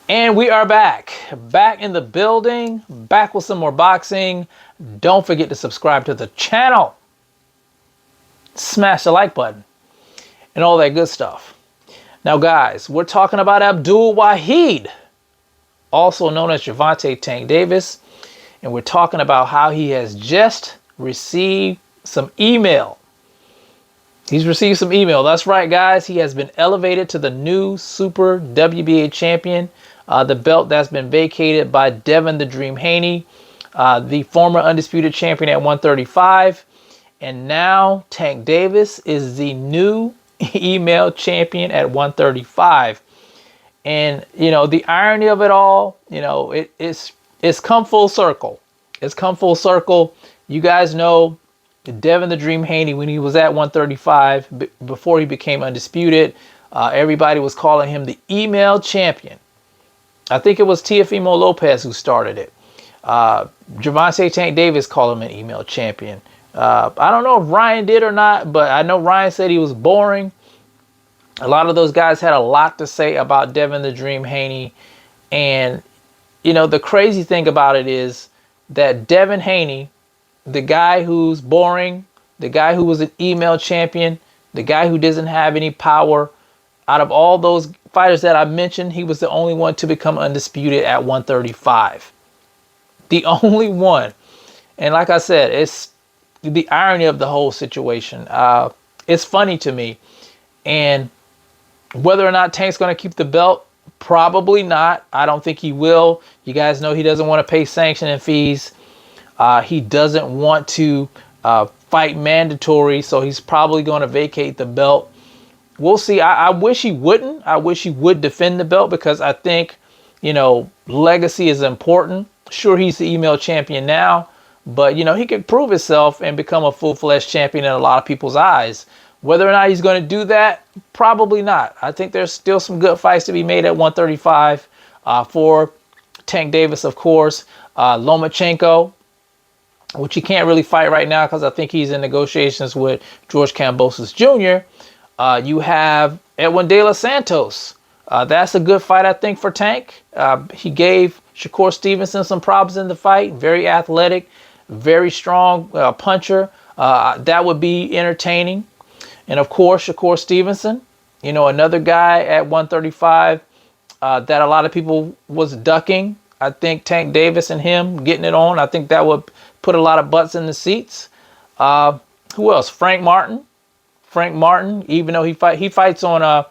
And we are back in the building, back with some more boxing. Don't forget to subscribe to the channel, smash the like button, and all that good stuff. Now, guys, we're talking about Abdul Wahid, also known as Gervonta Tank Davis, and we're talking about how he has just received some email. He's received some email. That's right, guys. He has been elevated to the new Super WBA champion, the belt that's been vacated by Devin the Dream Haney, the former undisputed champion at 135. And now Tank Davis is the new email champion at 135. And, you know, the irony of it all, you know, it's come full circle. It's come full circle. You guys know Devin the Dream Haney, when he was at 135, before he became undisputed, everybody was calling him the email champion. I think it was Teofimo Lopez who started it. Gervonta Tank Davis called him an email champion. I don't know if Ryan did or not, but I know Ryan said he was boring. A lot of those guys had a lot to say about Devin the Dream Haney. And, you know, the crazy thing about it is that Devin Haney, the guy who's boring, the guy who was an email champion, the guy who doesn't have any power, out of all those fighters that I mentioned, he was the only one to become undisputed at 135. The only one. And like I said, it's the irony of the whole situation. It's funny to me. And whether or not Tank's going to keep the belt, probably not. I don't think he will. You guys know he doesn't want to pay sanctioning fees. He doesn't want to fight mandatory, so he's probably going to vacate the belt. We'll see. I wish he wouldn't. I wish he would defend the belt, because I think, you know, legacy is important. Sure, he's the email champion now, but, you know, he could prove himself and become a full-fledged champion in a lot of people's eyes. Whether or not he's going to do that, probably not. I think there's still some good fights to be made at 135 for Tank Davis, of course. Lomachenko, which he can't really fight right now because I think he's in negotiations with George Kambosos Jr. You have Edwin De Los Santos. That's a good fight, I think, for Tank. He gave Shakur Stevenson some problems in the fight. Very athletic, very strong puncher. That would be entertaining. And, of course, Shakur Stevenson, you know, another guy at 135 that a lot of people was ducking. I think Tank Davis and him getting it on, I think that would put a lot of butts in the seats. Who else? Frank Martin. Frank Martin, even though he fights on the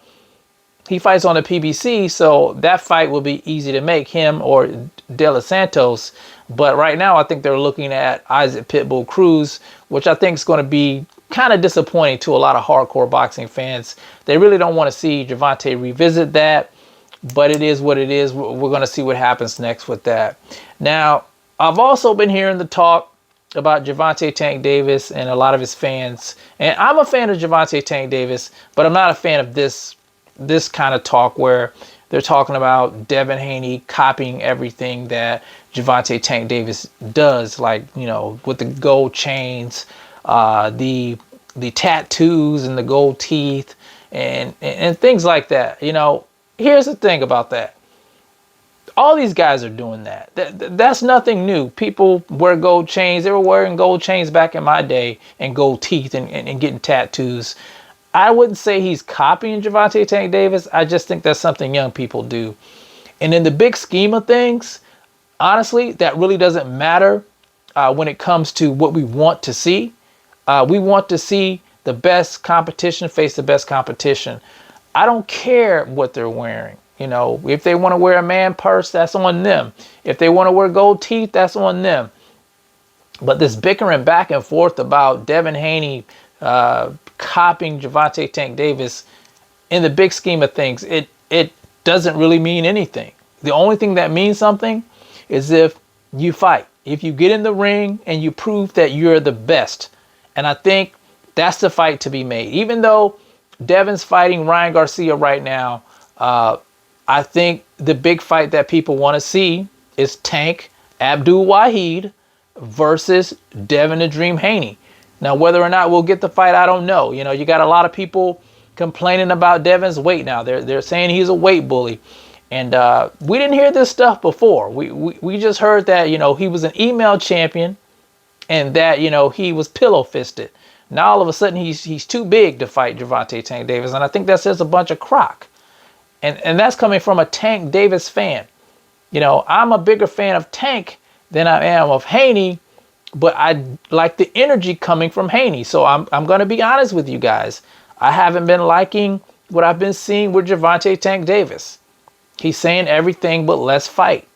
PBC, so that fight will be easy to make, him or De Los Santos. But right now, I think they're looking at Isaac Pitbull Cruz, which I think is going to be kind of disappointing to a lot of hardcore boxing fans. They really don't want to see Gervonta revisit that, but it is what it is. We're going to see what happens next with that. Now, I've also been hearing the talk about Gervonta Tank Davis and a lot of his fans. And I'm a fan of Gervonta Tank Davis, but I'm not a fan of this kind of talk where they're talking about Devin Haney copying everything that Gervonta Tank Davis does, like, you know, with the gold chains, the tattoos and the gold teeth and things like that. You know, here's the thing about that. All these guys are doing that. That's nothing new. People wear gold chains. They were wearing gold chains back in my day, and gold teeth and getting tattoos. I wouldn't say he's copying Gervonta Tank Davis. I just think that's something young people do. And in the big scheme of things, honestly, that really doesn't matter when it comes to what we want to see. We want to see the best competition face the best competition. I don't care what they're wearing. You know, if they want to wear a man purse, that's on them. If they want to wear gold teeth, that's on them. But this bickering back and forth about Devin Haney copying Gervonta Tank Davis, in the big scheme of things, it doesn't really mean anything. The only thing that means something is if you fight. If you get in the ring and you prove that you're the best. And I think that's the fight to be made. Even though Devin's fighting Ryan Garcia right now, I think the big fight that people want to see is Tank Abdul Wahid versus Devin the Dream Haney. Now, whether or not we'll get the fight, I don't know. You know, you got a lot of people complaining about Devin's weight now. They're saying he's a weight bully. And we didn't hear this stuff before. We just heard that, you know, he was an email champion and that, you know, he was pillow fisted. Now all of a sudden he's too big to fight Gervonta Tank Davis. And I think that says a bunch of crock. And that's coming from a Tank Davis fan. You know, I'm a bigger fan of Tank than I am of Haney, but I like the energy coming from Haney. So I'm going to be honest with you guys. I haven't been liking what I've been seeing with Gervonta Tank Davis. He's saying everything but let's fight.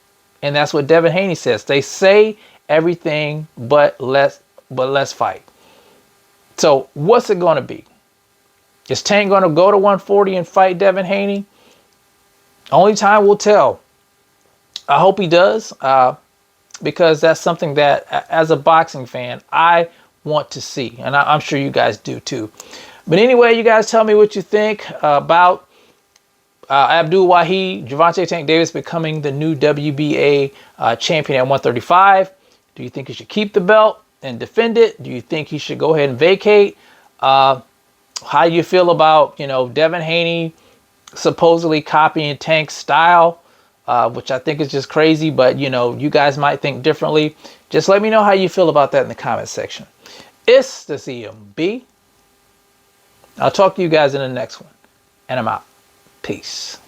And that's what Devin Haney says. They say everything but let's fight. So what's it going to be? Is Tank going to go to 140 and fight Devin Haney? Only time will tell. I hope he does, because that's something that, as a boxing fan, I want to see. And I'm sure you guys do too. But anyway, you guys tell me what you think about Abdul Wahid, Gervonta Tank Davis becoming the new WBA champion at 135. Do you think he should keep the belt and defend it? Do you think he should go ahead and vacate? How do you feel about, you know, Devin Haney supposedly copying Tank's style, which I think is just crazy, but, you know, you guys might think differently. Just let me know how you feel about that in the comment section. It's the CMB. I'll talk to you guys in the next one, and I'm out. Peace.